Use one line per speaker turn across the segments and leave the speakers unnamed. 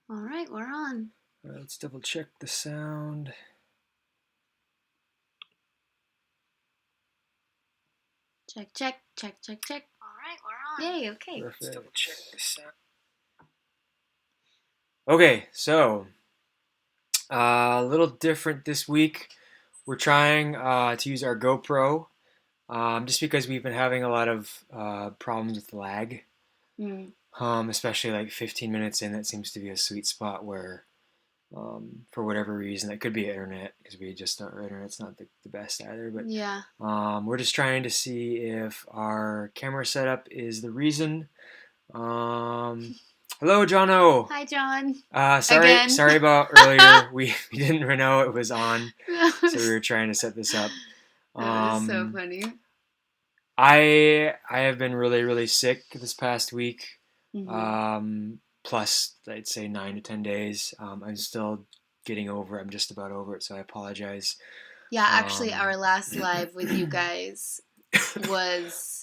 All right, we're on.
All right, let's double check the sound.
Check, check, check, check, check.
All right, we're on.
Yay, okay.
Perfect.
Let's double check the sound.
Okay, so a little different this week. We're trying to use our GoPro just because we've been having a lot of problems with lag.
Mm.
Especially like 15 minutes in, that seems to be a sweet spot where, for whatever reason, that could be internet because our internet's not the best either. But
Yeah.
we're just trying to see if our camera setup is the reason. Hello, Jono.
Hi, John.
Sorry,
Again.
sorry about earlier. We didn't know it was on,
That
so we were trying to set this up.
was so funny.
I have been really sick this past week.
Mm-hmm.
Plus, I'd say 9 to 10 days. I'm still getting over it. I'm just about over it, so I apologize.
Yeah, actually, our last live with you guys was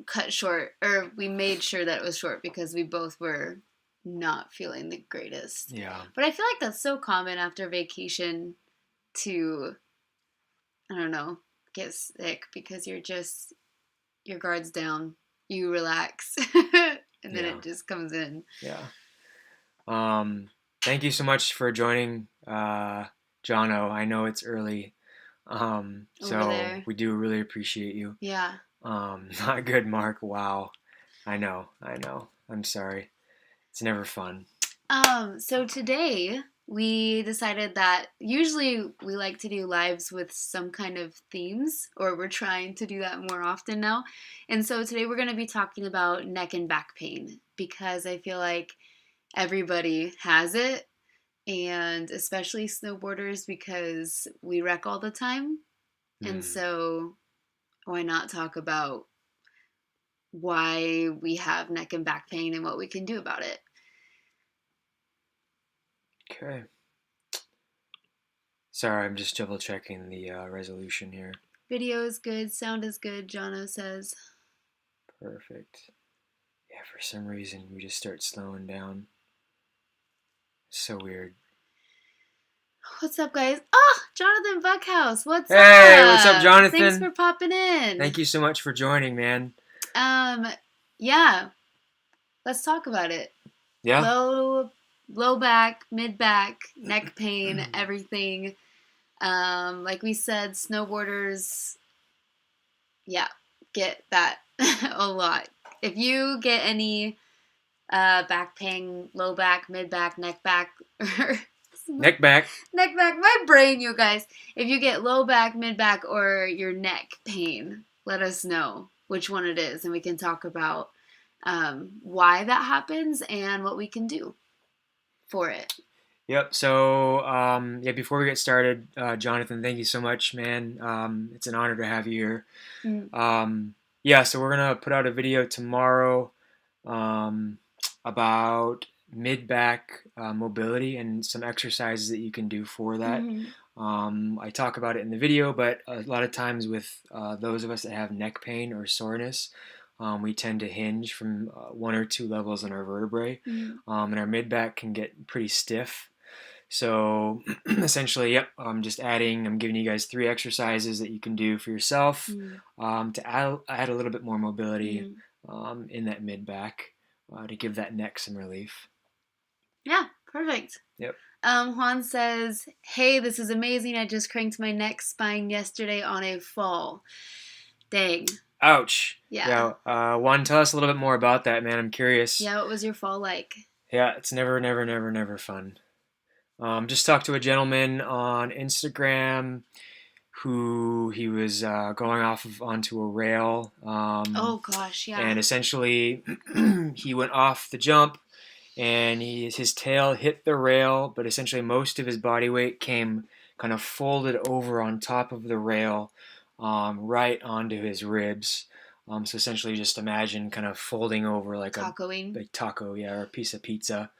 cut short, or we made sure that it was short because we both were not feeling the greatest.
Yeah.
But I feel like that's so common after vacation to, I don't know, get sick because your guard's down, you relax, and then
Yeah.
it just comes in.
Yeah. Thank you so much for joining, Jono. I know it's early,
Over
so
there.
we do really appreciate you.
Yeah.
Not good, Mark. Wow. I know. I'm sorry. It's never fun.
So today we decided that usually we like to do lives with some kind of themes, or we're trying to do that more often now. And so today we're going to be talking about neck and back pain because I feel like everybody has it, and especially snowboarders because we wreck all the time. And so why not talk about why we have neck and back pain and what we can do about it?
Okay. Sorry, I'm just double checking the resolution here.
Video is good, sound is good, Jono says.
Perfect. Yeah, for some reason we just start slowing down. So weird.
What's up, guys? Oh, Jonathan Buckhouse, what's up?
Hey, what's up, Jonathan?
Thanks for popping in.
Thank you so much for joining, man.
Yeah. Let's talk about it.
Yeah?
Low back, mid back, neck pain, everything. Like we said, snowboarders, yeah, get that a lot. If you get any back pain, low back, mid back, neck back,
Neck back.
My brain, you guys. If you get low back, mid back, or your neck pain, let us know which one it is, and we can talk about why that happens and what we can do for it.
Yep. So, before we get started, Jonathan, thank you so much, man. It's an honor to have you here. So we're going to put out a video tomorrow about mid-back mobility and some exercises that you can do for that. I talk about it in the video, but a lot of times with those of us that have neck pain or soreness, we tend to hinge from 1 or 2 levels in our vertebrae, and our mid-back can get pretty stiff. So essentially, I'm giving you guys 3 exercises that you can do for yourself to add a little bit more mobility in that mid-back to give that neck some relief.
Yeah, perfect.
Yep.
Juan says, hey, this is amazing. I just cranked my neck spine yesterday on a fall. Dang.
Ouch.
Yeah.
Juan, tell us a little bit more about that, man. I'm curious.
Yeah, what was your fall like?
Yeah, it's never fun. Just talked to a gentleman on Instagram who he was going onto a rail.
Oh gosh, yeah.
And essentially, he went off the jump, and his tail hit the rail, but essentially most of his body weight came kind of folded over on top of the rail, right onto his ribs. So essentially, just imagine kind of folding over like
tacoing.
a taco, or a piece of pizza.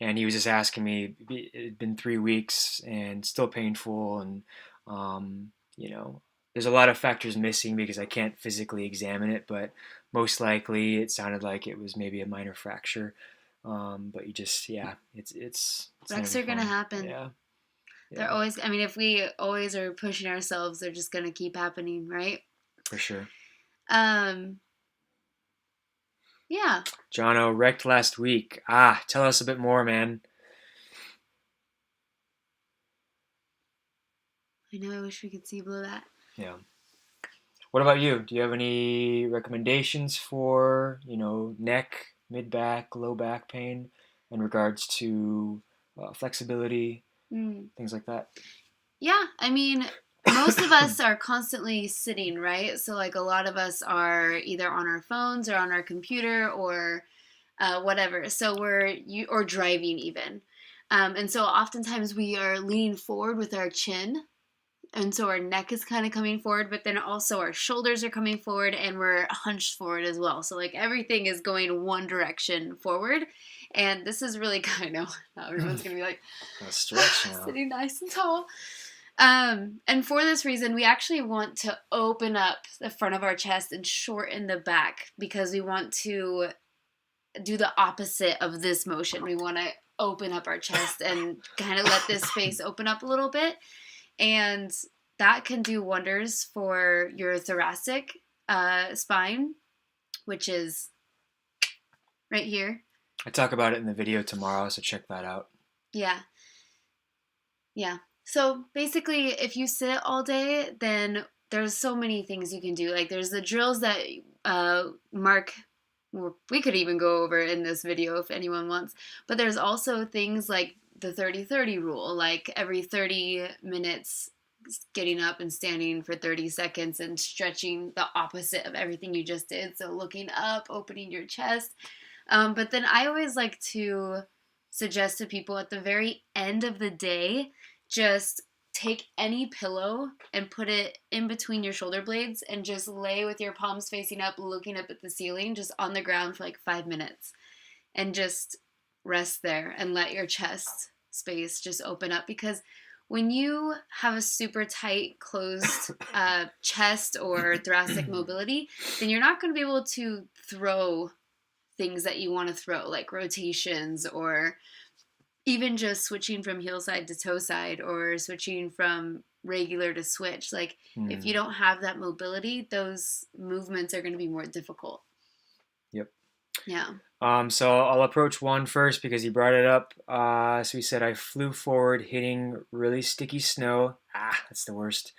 And he was just asking me, it had been 3 weeks and still painful, and there's a lot of factors missing because I can't physically examine it, but most likely it sounded like it was maybe a minor fracture. But you just, it's
Wrecks
never
are gonna
fun.
happen.
Yeah.
They're always, I mean, if we always are pushing ourselves, they're just gonna keep happening, right?
For sure.
Um, yeah.
Jono, wrecked last week. Tell us a bit more, man.
I know, I wish we could see below that.
Yeah. What about you? Do you have any recommendations for, neck, mid back, low back pain in regards to flexibility, things like that?
Yeah, I mean, most of us are constantly sitting, right? So, like, a lot of us are either on our phones or on our computer or whatever. So or driving even. And so oftentimes we are leaning forward with our chin. And so our neck is kind of coming forward, but then also our shoulders are coming forward and we're hunched forward as well. So, like, everything is going one direction forward. And this is really kind of, now everyone's going to be like,
stretch now.
Sitting nice and tall. And for this reason, we actually want to open up the front of our chest and shorten the back because we want to do the opposite of this motion. We want to open up our chest and kind of let this space open up a little bit. And that can do wonders for your thoracic spine, which is right here.
I talk about it in the video tomorrow, so check that out.
Yeah. So basically, if you sit all day, then there's so many things you can do. Like, there's the drills that Mark, we could even go over in this video if anyone wants. But there's also things like the 30-30 rule, like every 30 minutes getting up and standing for 30 seconds and stretching the opposite of everything you just did. So looking up, opening your chest. But then I always like to suggest to people at the very end of the day, just take any pillow and put it in between your shoulder blades and just lay with your palms facing up, looking up at the ceiling, just on the ground for like 5 minutes. And just rest there and let your chest space just open up. Because when you have a super tight, closed chest or thoracic mobility, then you're not going to be able to throw things that you want to throw, like rotations or even just switching from heel side to toe side or switching from regular to switch. Like, if you don't have that mobility, those movements are going to be more difficult.
Yep.
Yeah.
So I'll approach one first because he brought it up. So he said, I flew forward hitting really sticky snow. That's the worst.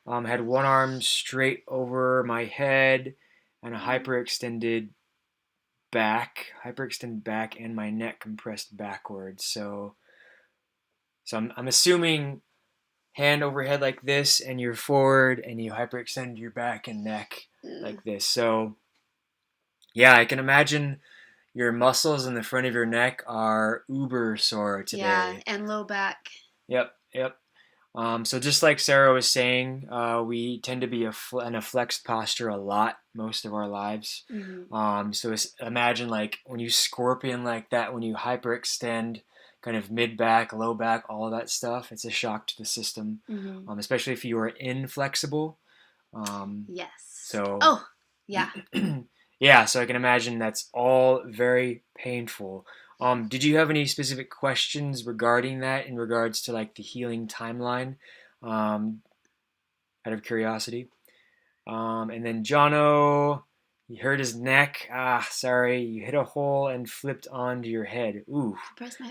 Had one arm straight over my head and a hyperextended back, and my neck compressed backwards. So I'm assuming hand overhead like this, and you're forward, and you hyperextend your back and neck like this. So yeah, I can imagine your muscles in the front of your neck are uber sore today.
Yeah, and low back.
Yep. So just like Sarah was saying, we tend to be in a flexed posture a lot most of our lives.
Mm-hmm.
So imagine like when you scorpion like that, when you hyperextend, kind of mid back, low back, all of that stuff. It's a shock to the system, especially if you are inflexible.
Yes.
So.
Oh, yeah.
Yeah, so I can imagine that's all very painful. Did you have any specific questions regarding that in regards to like the healing timeline, out of curiosity? And then Jono, he hurt his neck. Sorry, you hit a hole and flipped onto your head. Ooh.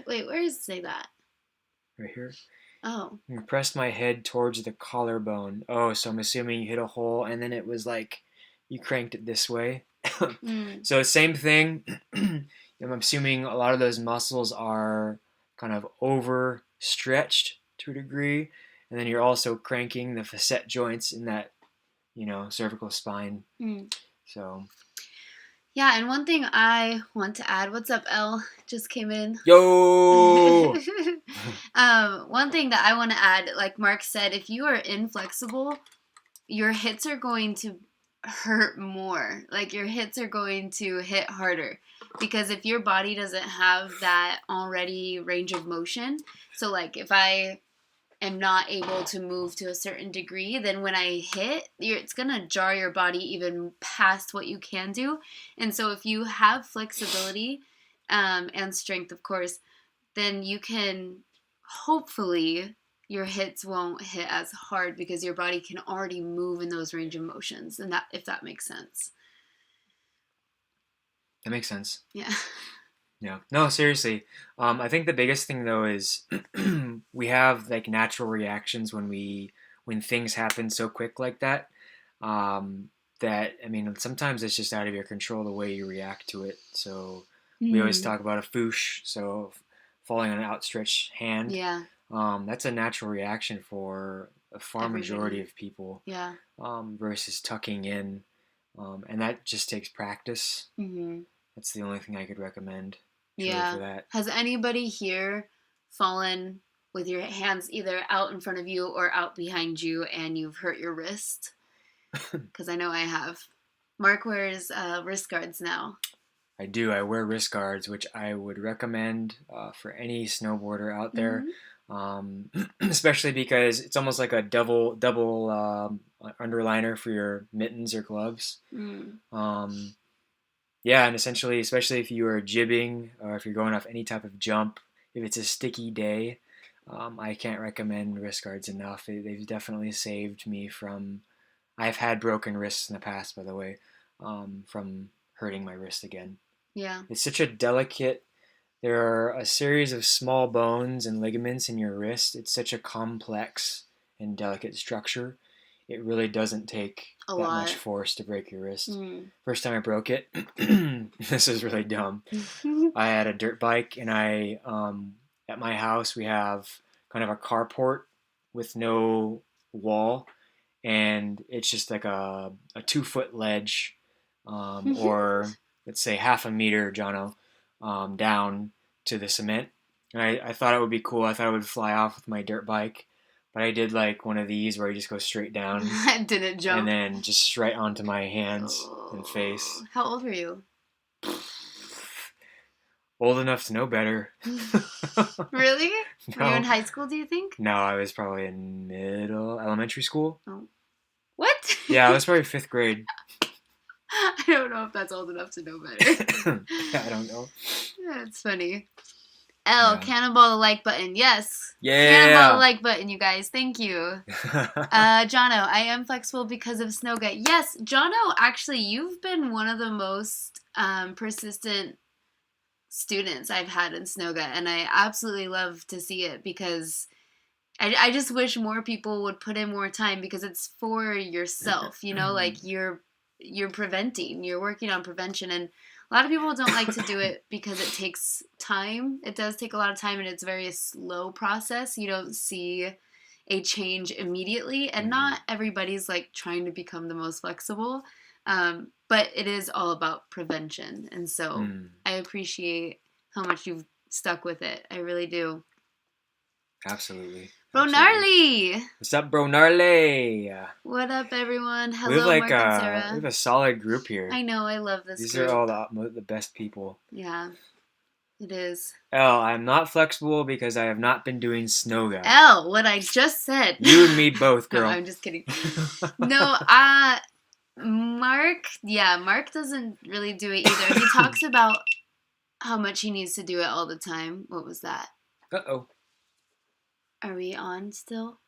Wait, where does it say that?
Right here.
Oh.
I pressed my head towards the collarbone. Oh, so I'm assuming you hit a hole and then it was like you cranked it this way. So same thing. I'm assuming a lot of those muscles are kind of overstretched to a degree, and then you're also cranking the facet joints in that, cervical spine. So.
Yeah, and one thing I want to add, what's up, Elle? Just came in.
Yo!
One thing that I want to add, like Mark said, if you are inflexible, your hits are going to hurt more. Like, your hits are going to hit harder. Because if your body doesn't have that already range of motion, so like if I am not able to move to a certain degree, then when I hit, it's going to jar your body even past what you can do. And so if you have flexibility and strength, of course, then you can hopefully your hits won't hit as hard because your body can already move in those range of motions, and that if that makes sense.
That makes sense.
Yeah.
Yeah. No, seriously. I think the biggest thing though is we have like natural reactions when things happen so quick like that. That I mean, sometimes it's just out of your control the way you react to it. So we always talk about a foosh, so falling on an outstretched hand.
Yeah.
That's a natural reaction for a far majority of people.
Yeah.
Versus tucking in, and that just takes practice.
Mm-hmm.
That's the only thing I could recommend.
Yeah.
For that.
Has anybody here fallen with your hands either out in front of you or out behind you and you've hurt your wrist? Because I know I have. Mark wears wrist guards now.
I do. I wear wrist guards, which I would recommend for any snowboarder out there, especially because it's almost like a double underliner for your mittens or gloves. Yeah, and essentially, especially if you are jibbing or if you're going off any type of jump, if it's a sticky day, I can't recommend wrist guards enough. They've definitely saved me from. I've had broken wrists in the past, by the way, from hurting my wrist again.
Yeah.
It's such a delicate. There are a series of small bones and ligaments in your wrist. It's such a complex and delicate structure. It really doesn't take much force to break your wrist. First time I broke it, this is really dumb. I had a dirt bike, and I at my house we have kind of a carport with no wall, and it's just like a 2-foot ledge, or let's say half a meter, Jono, down to the cement. And I thought it would be cool. I thought it would fly off with my dirt bike. But I did like one of these where you just go straight down.
Didn't jump.
And then just right onto my hands and face.
How old were you?
Old enough to know better.
Really?
No.
Were you in high school, do you think?
No, I was probably in elementary school.
Oh. What?
Yeah, I was probably 5th grade.
I don't know if that's old enough to know better.
Yeah, I don't know.
Yeah, it's funny. Cannonball the like button. Yes.
Yeah.
Cannonball the like button, you guys. Thank you. Jono, I am flexible because of Snowga. Yes, Jono, actually, you've been one of the most persistent students I've had in Snowga, and I absolutely love to see it because I just wish more people would put in more time because it's for yourself, you know, like you're preventing, you're working on prevention, and a lot of people don't like to do it because it takes time. It does take a lot of time, and it's a very slow process. You don't see a change immediately, and not everybody's like trying to become the most flexible, but it is all about prevention, and so I appreciate how much you've stuck with it. I really do.
Absolutely.
Bro Gnarly!
What's up, Bro Gnarly?
What up, everyone? Hello, Mark and Sarah.
We have a solid group here.
I know, I love this
These
group.
are all the best people.
Yeah, it is.
I'm not flexible because I have not been doing Snowga.
What I just said.
You and me both, girl.
No, I'm just kidding. No, Mark doesn't really do it either. He talks about how much he needs to do it all the time. What was that?
Uh-oh.
Are we on still?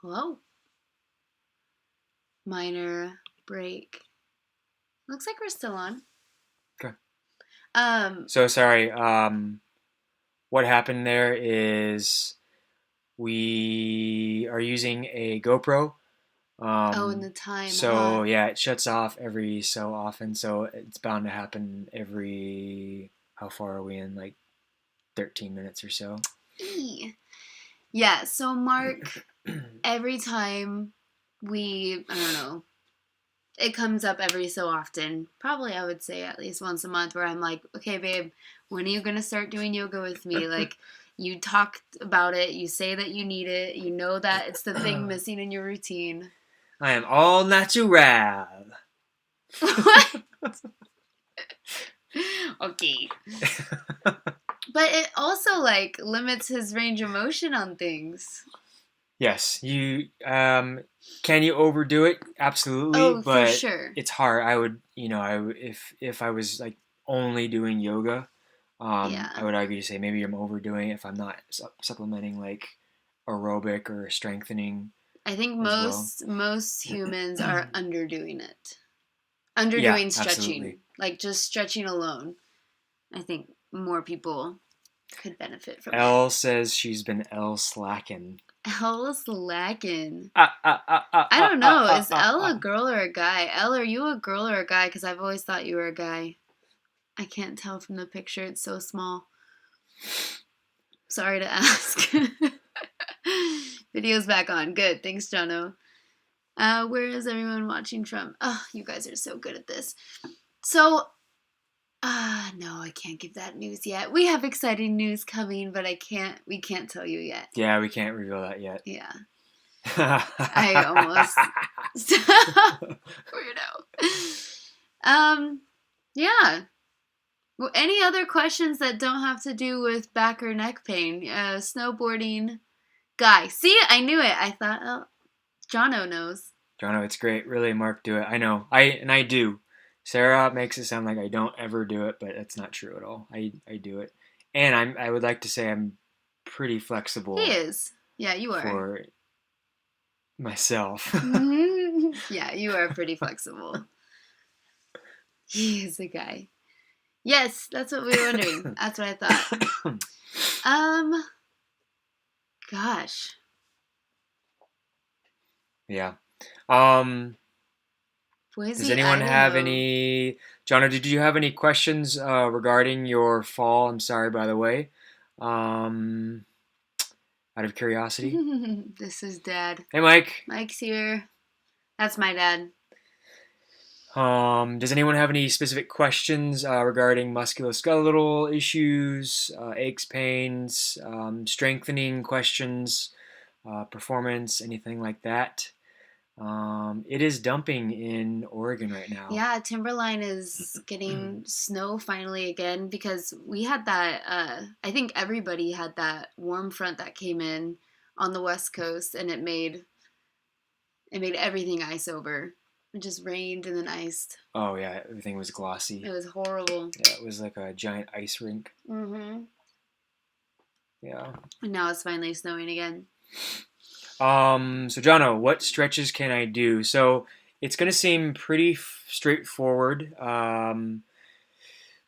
Hello? Minor break. Looks like we're still on.
Okay. So sorry. What happened there is we are using a GoPro.
In the time.
So yeah, it shuts off every so often. So it's bound to happen every. How far are we in? Like 13 minutes or so.
Yeah, so Mark, every time I don't know, it comes up every so often, probably I would say at least once a month, where I'm like, okay, babe, when are you going to start doing yoga with me? Like, you talked about it, you say that you need it, you know that it's the thing missing in your routine.
I am all natural.
What? Okay. But it also, like, limits his range of motion on things.
Yes, you can you overdo it? Absolutely,
Oh, for
but
sure.
it's hard. I would, if I was like only doing yoga, I
Yeah.
would argue to say maybe I'm overdoing it if I'm not supplementing like aerobic or strengthening
I think
as well.
most humans are underdoing it.
Yeah,
Underdoing
absolutely.
stretching. Like just stretching alone. I think more people could benefit from it.
Elle says she's been Elle slacking.
Elle's lacking.
Ah, ah, ah, ah,
I
ah,
don't
ah,
know.
ah,
Is
ah,
Elle a
ah.
girl or a guy? Elle, are you a girl or a guy? Because I've always thought you were a guy. I can't tell from the picture. It's so small. Sorry to ask. Video's back on. Good. Thanks, Jono. Where is everyone watching from? Oh, you guys are so good at this. So, no, I can't give that news yet. We have exciting news coming, but we can't tell you yet.
Yeah, we can't reveal that yet.
Yeah. I almost weirdo. Yeah. Well, any other questions that don't have to do with back or neck pain? Snowboarding guy. See, I knew it. I thought, oh, Jono knows.
Jono, it's great. Really, Mark, do it. I know. I do. Sarah makes it sound like I don't ever do it, but that's not true at all. I do it, and I would like to say I'm pretty
He
flexible
is. Yeah, you are.
for myself.
Yeah, you are pretty flexible. He is a guy. Yes, that's what we were wondering. That's what I thought. Gosh.
Yeah. Does
Boise,
anyone have
Idaho.
any? Jono, did you have any questions regarding your fall? I'm sorry, by the way. Um, out of curiosity.
This is Dad.
Hey, Mike.
Mike's here. That's my dad.
Does anyone have any specific questions regarding musculoskeletal issues, aches, pains, strengthening questions, performance, anything like that? It is dumping in Oregon right now.
Yeah, Timberline is getting snow finally again because we had that. I think everybody had that warm front that came in on the West Coast, and it made everything ice over. It just rained and then iced.
Oh yeah, everything was glossy.
It was horrible.
Yeah, it was like a giant ice rink.
Mm-hmm.
Yeah.
And now it's finally snowing again.
So Jono, what stretches can I do? So it's gonna seem pretty straightforward.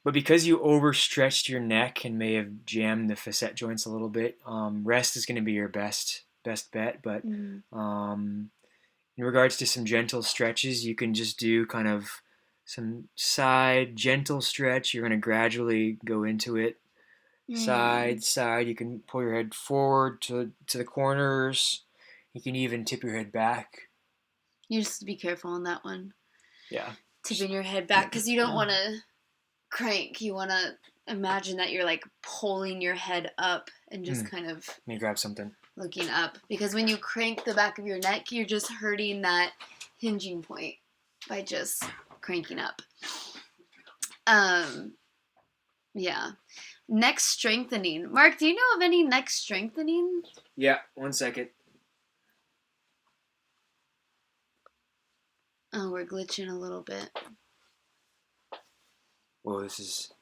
But because you overstretched your neck and may have jammed the facet joints a little bit, rest is going to be your best bet. But in regards to some gentle stretches, you can just do kind of some side gentle stretch. You're going to gradually go into it. Side. You can pull your head forward to the corners. You can even tip your head back.
You just be careful on that one.
Yeah.
Tipping your head back because you don't want to crank. You want to imagine that you're like pulling your head up and just kind of
let me grab something,
looking up, because when you crank the back of your neck, you're just hurting that hinging point by just cranking up. Yeah. Neck strengthening. Mark, do you know of any neck strengthening?
Yeah, 1 second.
Oh, we're glitching a little bit.
Whoa, this is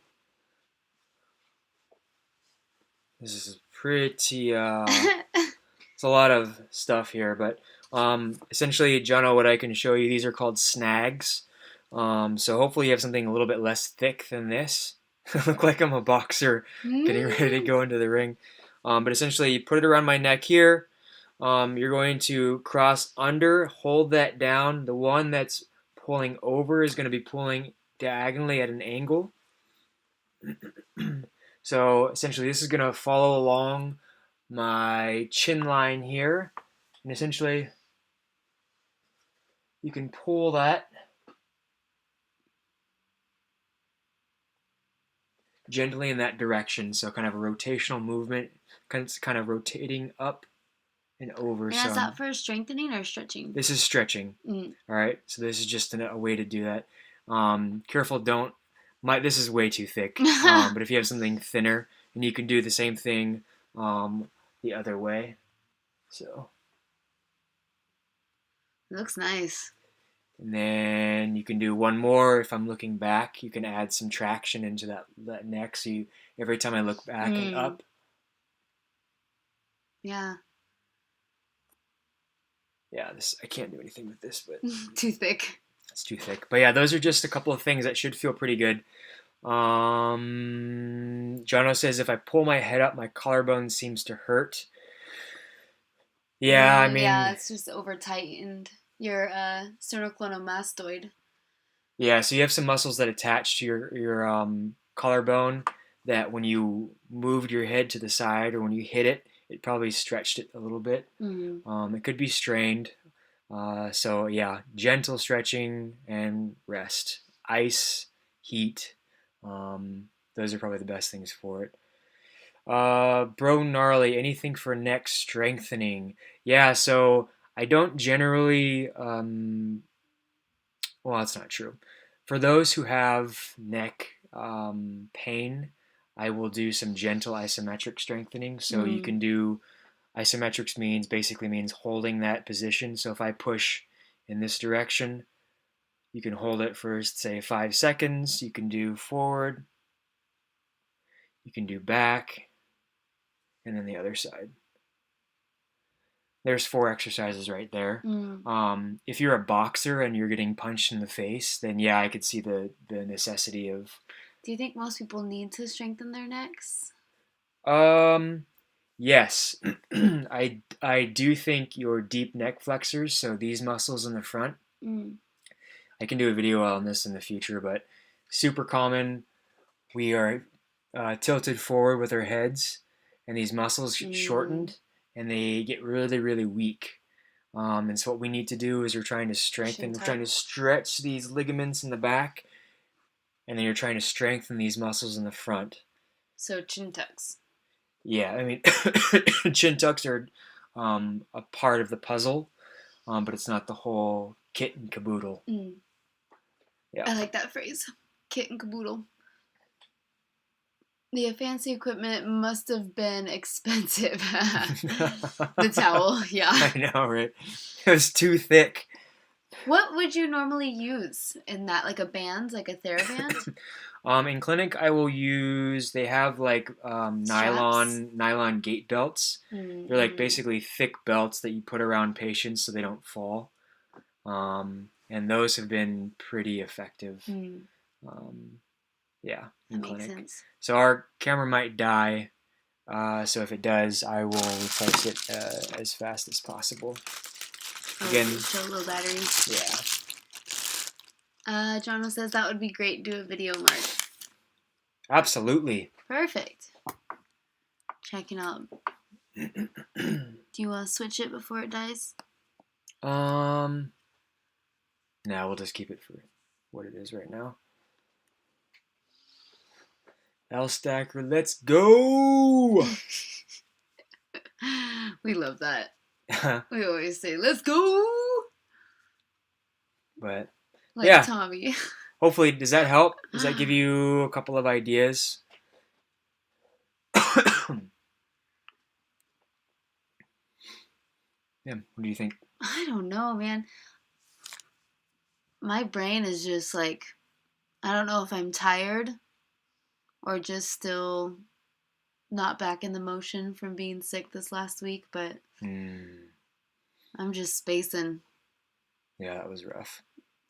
pretty it's a lot of stuff here, but essentially, Jono, what I can show you, these are called snags. So hopefully you have something a little bit less thick than this. I look like I'm a boxer getting ready to go into the ring. But essentially, you put it around my neck here. You're going to cross under, hold that down. The one that's pulling over is going to be pulling diagonally at an angle. So essentially this is going to follow along my chin line here, and essentially you can pull that gently in that direction, so kind of a rotational movement, kind of rotating up and over.
And is that for strengthening or stretching?
This is stretching. All right, so this is just a way to do that. Careful, don't. This is way too thick, but if you have something thinner, and you can do the same thing the other way. So
It looks nice.
And then you can do one more. If I'm looking back, you can add some traction into that neck. So every time I look back and up.
Yeah.
Yeah, I can't do anything with this, but
too thick.
It's too thick. But yeah, those are just a couple of things that should feel pretty good. Jono says if I pull my head up, my collarbone seems to hurt. Yeah, I mean,
yeah, it's just over tightened. Your sternocleidomastoid.
Yeah, so you have some muscles that attach to your collarbone that when you moved your head to the side or when you hit it, it probably stretched it a little bit. It could be strained. So yeah, gentle stretching and rest. Ice, heat, those are probably the best things for it. Bro gnarly, anything for neck strengthening? Yeah, so I don't generally. Well, that's not true. For those who have neck pain, I will do some gentle isometric strengthening. So you can do isometrics basically means holding that position. So if I push in this direction, you can hold it for, say, 5 seconds. You can do forward. You can do back. And then the other side. There's 4 exercises right there. If you're a boxer and you're getting punched in the face, then yeah, I could see the necessity of.
Do you think most people need to strengthen their necks?
Yes. I do think your deep neck flexors, so these muscles in the front. I can do a video on this in the future, but super common. We are tilted forward with our heads, and these muscles shortened. And they get really, really weak. And so what we need to do is we're trying to strengthen, we're trying to stretch these ligaments in the back, and then you're trying to strengthen these muscles in the front.
So chin tucks.
Yeah, I mean, chin tucks are a part of the puzzle, but it's not the whole kit and caboodle.
Yeah. I like that phrase, kit and caboodle. The fancy equipment must have been expensive. The towel, yeah.
I know, right? It was too thick.
What would you normally use in that? Like a band, like a TheraBand?
In clinic, I will use. They have like nylon gait belts. They're like basically thick belts that you put around patients so they don't fall. And those have been pretty effective. Yeah, in
that
clinic.
Makes sense.
So our camera might die. So if it does, I will replace it as fast as possible. Again,
show low battery.
Yeah.
Jono says that would be great. Do a video, Mark.
Absolutely.
Perfect. Checking out. Do you want to switch it before it dies?
No, we'll just keep it for what it is right now. L-Stacker, let's go!
We love that. We always say, let's go!
But,
like
yeah.
Tommy.
Hopefully, does that help? Does that give you a couple of ideas? Yeah, what do you think?
I don't know, man. My brain is just like, I don't know if I'm tired or just still not back in the motion from being sick this last week, but I'm just spacing.
Yeah, that was rough.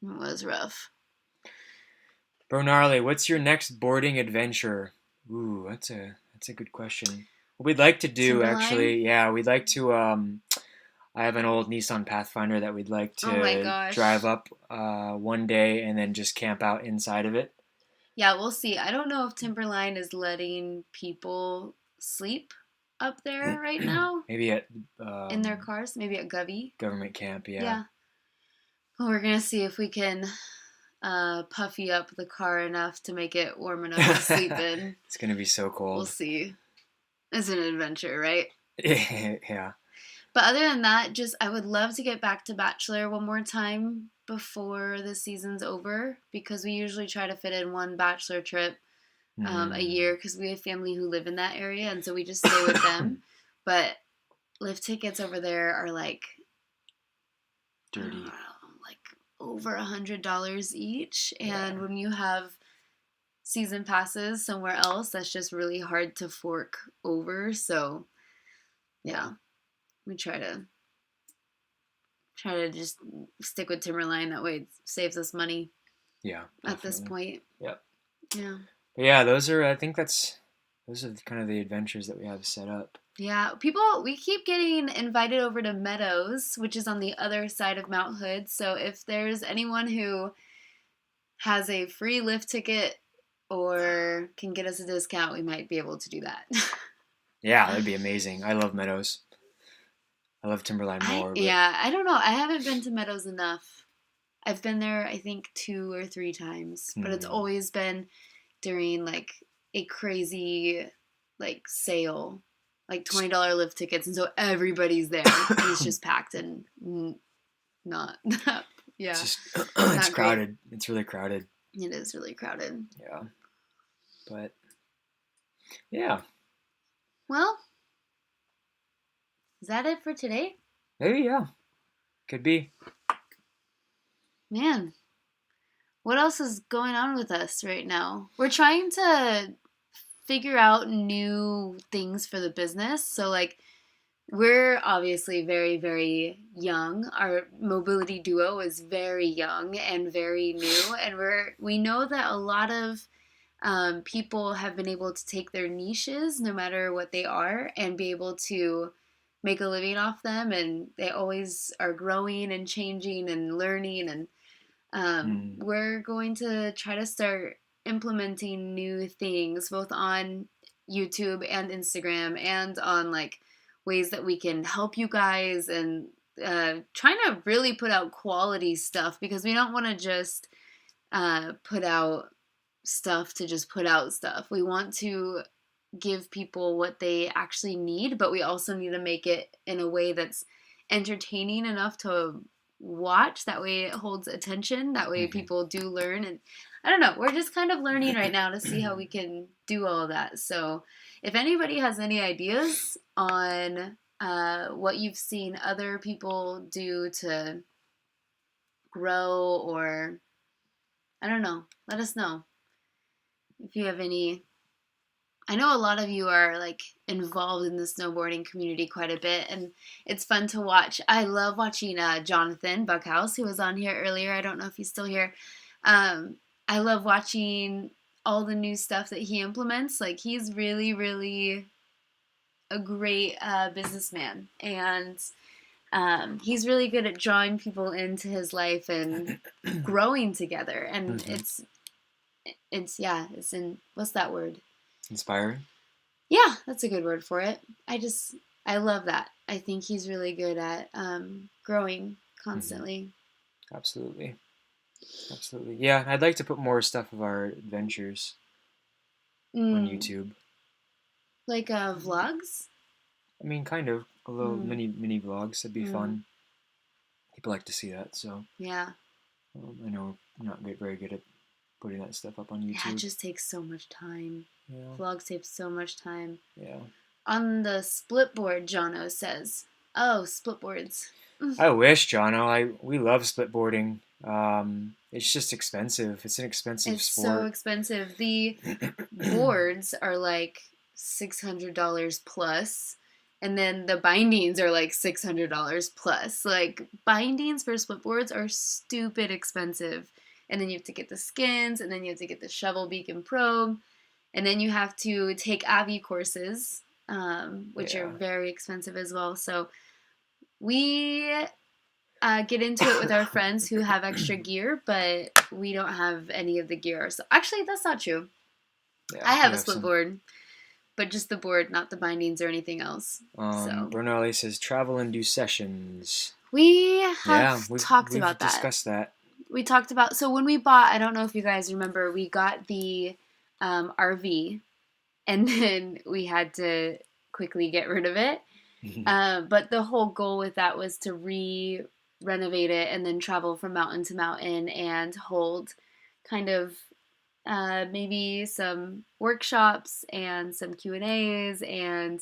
It was rough.
Bro Gnarly, what's your next boarding adventure? Ooh, that's a good question. What we'd like to do,
Timberline?
actually, yeah, we'd like to. I have an old Nissan Pathfinder that we'd like to drive up one day and then just camp out inside of it.
Yeah, we'll see. I don't know if Timberline is letting people sleep up there right now.
Maybe at
in their cars, maybe at Govey.
Government camp, yeah.
Yeah. Well, we're gonna see if we can puffy up the car enough to make it warm enough to sleep in.
It's gonna be so cold.
We'll see. It's an adventure, right?
Yeah.
But other than that, I would love to get back to Bachelor one more time before the season's over, because we usually try to fit in one Bachelor trip a year, because we have family who live in that area, and so we just stay with them. But lift tickets over there are like
dirty.
Like over $100 each. And
Yeah.
when you have season passes somewhere else, that's just really hard to fork over. So yeah, we try to just stick with Timberline. That way it saves us money
Yeah,
at this
definitely.
point.
Yep.
Yeah.
But yeah, those are kind of the adventures that we have set up.
Yeah, we keep getting invited over to Meadows, which is on the other side of Mount Hood. So if there's anyone who has a free lift ticket or can get us a discount, we might be able to do that.
Yeah, that'd be amazing. I love Meadows. I love Timberline more, but
I don't know. I haven't been to Meadows enough. I've been there, I think, 2 or 3 times, but it's always been during like a crazy like sale, like $20 lift tickets, and so everybody's there, and it's just packed and not, yeah,
it's
not
crowded. Great. It's really crowded.
It is really crowded.
Yeah, but yeah.
Well, is that it for today?
Maybe, yeah. Could be.
Man, what else is going on with us right now? We're trying to figure out new things for the business. So, like, we're obviously very, very young. Our mobility duo is very young and very new, and we know that a lot of people have been able to take their niches, no matter what they are, and be able to make a living off them. And they always are growing and changing and learning. And we're going to try to start implementing new things, both on YouTube and Instagram, and on like ways that we can help you guys, and trying to really put out quality stuff, because we don't want to just put out stuff to just put out stuff. We want to give people what they actually need, but we also need to make it in a way that's entertaining enough to watch. That way it holds attention. That way people do learn. And I don't know, we're just kind of learning right now to see how we can do all of that. So if anybody has any ideas on what you've seen other people do to grow, or I don't know, let us know. If you have any, I know a lot of you are like involved in the snowboarding community quite a bit, and it's fun to watch. I love watching Jonathan Buckhouse, who was on here earlier. I don't know if he's still here. I love watching all the new stuff that he implements. Like, he's really, really a great businessman, and he's really good at drawing people into his life and growing together. And it's what's that word?
Inspiring?
Yeah, that's a good word for it. I love that. I think he's really good at growing constantly.
Absolutely. Yeah, I'd like to put more stuff of our adventures on YouTube.
Like vlogs?
I mean, kind of. A little mini vlogs. That'd be fun. People like to see that, so.
Yeah.
I know I'm not very good at putting that stuff up on YouTube.
Yeah, it just takes so much time.
Yeah.
Vlogs take so much time.
Yeah.
On the split board, Jono says. Oh, split boards.
I wish, Jono. We love split boarding. It's just expensive. It's an expensive sport.
It's so expensive. The boards are like $600 plus. And then the bindings are like $600 plus. Like, bindings for split boards are stupid expensive. And then you have to get the skins, and then you have to get the shovel, beak, and probe. And then you have to take Avi courses, which are very expensive as well. So we get into it with our friends who have extra gear, but we don't have any of the gear. So actually, that's not true. Yeah, I have a split board. But just the board, not the bindings or anything else.
Brunelli says travel and do sessions.
We have talked about that.
We've discussed that.
We talked about, so when we bought, I don't know if you guys remember, we got the RV, and then we had to quickly get rid of it. But the whole goal with that was to renovate it and then travel from mountain to mountain and hold kind of maybe some workshops and some Q&As and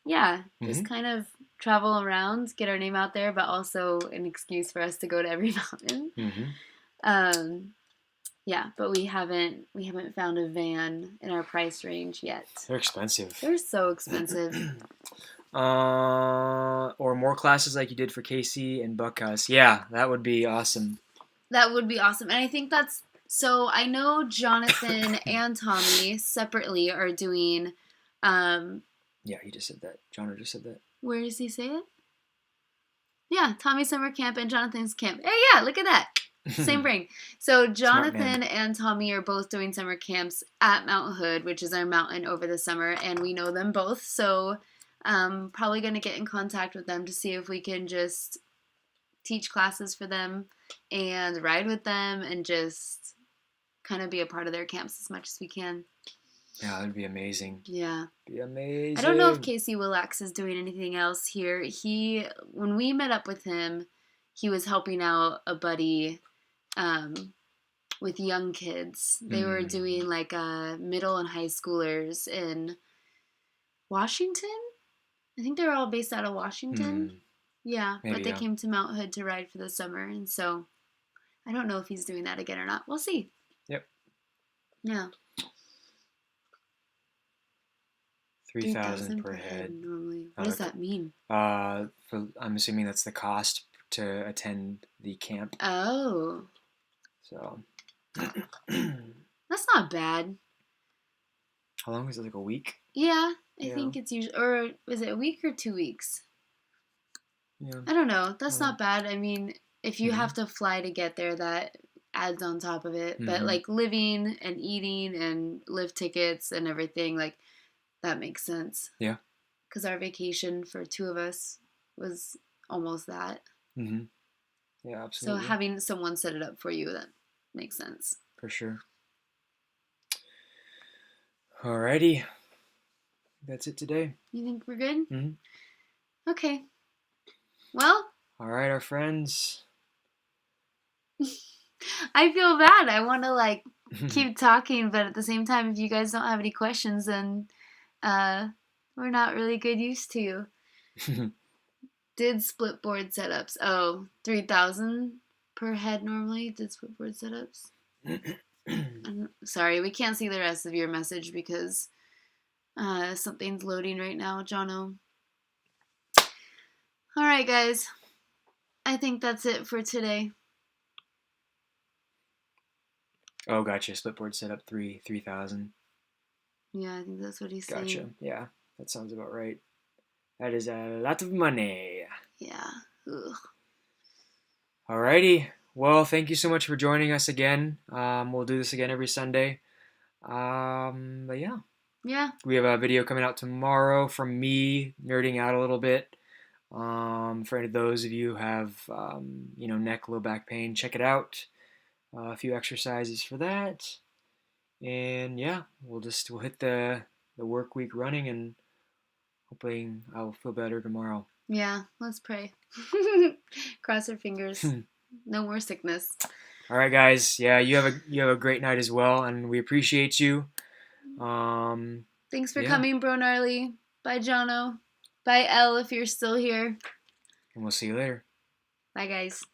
yeah, just kind of travel around, get our name out there, but also an excuse for us to go to every mountain. Um, yeah, but we haven't found a van in our price range yet.
They're expensive.
They're so expensive.
Or more classes like you did for Casey and Buckhouse. Yeah, that would be awesome.
That would be awesome. And I think that's so I know Jonathan and Tommy separately are doing
Yeah, he just said that. Jono just said that.
where does he say it? Yeah, Tommy's summer camp and Jonathan's camp. Hey, yeah, look at that. Same brain. So Jonathan and Tommy are both doing summer camps at Mount Hood, which is our mountain over the summer, and we know them both. So probably going to get in contact with them to see if we can just teach classes for them and ride with them and just kind of be a part of their camps as much as we can.
Yeah, that'd be amazing.
Yeah.
Be amazing.
I don't know if Casey Willax is doing anything else here. When we met up with him, he was helping out a buddy with young kids. They were doing like middle and high schoolers in Washington. I think they're all based out of Washington. Yeah, maybe, but they came to Mount Hood to ride for the summer, and so I don't know if he's doing that again or not. We'll see.
Yep.
Yeah.
3,000 per head
normally. What does that mean?
I'm assuming that's the cost to attend the camp.
Oh.
So.
That's not bad.
How long is it? Like a week?
Yeah, I think it's usually, or is it a week or 2 weeks?
Yeah.
I don't know. That's not bad. I mean, if you have to fly to get there, that adds on top of it. But like living and eating and lift tickets and everything, like that makes sense.
Yeah.
Because our vacation for 2 of us was almost that.
Yeah, absolutely.
So having someone set it up for you, that makes sense.
For sure. Alrighty. That's it today.
You think we're good? Okay. Well.
All right, our friends.
I feel bad. I want to like keep talking, but at the same time, if you guys don't have any questions, then we're not really good use to you. Did split board setups. Oh, 3,000 per head normally. Did split board setups. Sorry, we can't see the rest of your message because something's loading right now, Jono. All right, guys. I think that's it for today.
Oh, gotcha. Split board setup 3,000.
Yeah, I think that's what he's saying.
Gotcha. Yeah, that sounds about right. That is a lot of money.
Yeah. Ugh.
Alrighty. Well, thank you so much for joining us again. We'll do this again every Sunday. But yeah.
Yeah.
We have a video coming out tomorrow from me nerding out a little bit. For those of you who have, neck, low back pain, check it out. A few exercises for that. And yeah, we'll hit the work week running and hopefully I'll feel better tomorrow.
Yeah, let's pray. Cross our fingers. No more sickness.
All right, guys. Yeah, you have a great night as well, and we appreciate you.
Thanks for coming, Bro Gnarly. Bye, Jono. Bye, Elle, if you're still here.
And we'll see you later.
Bye, guys.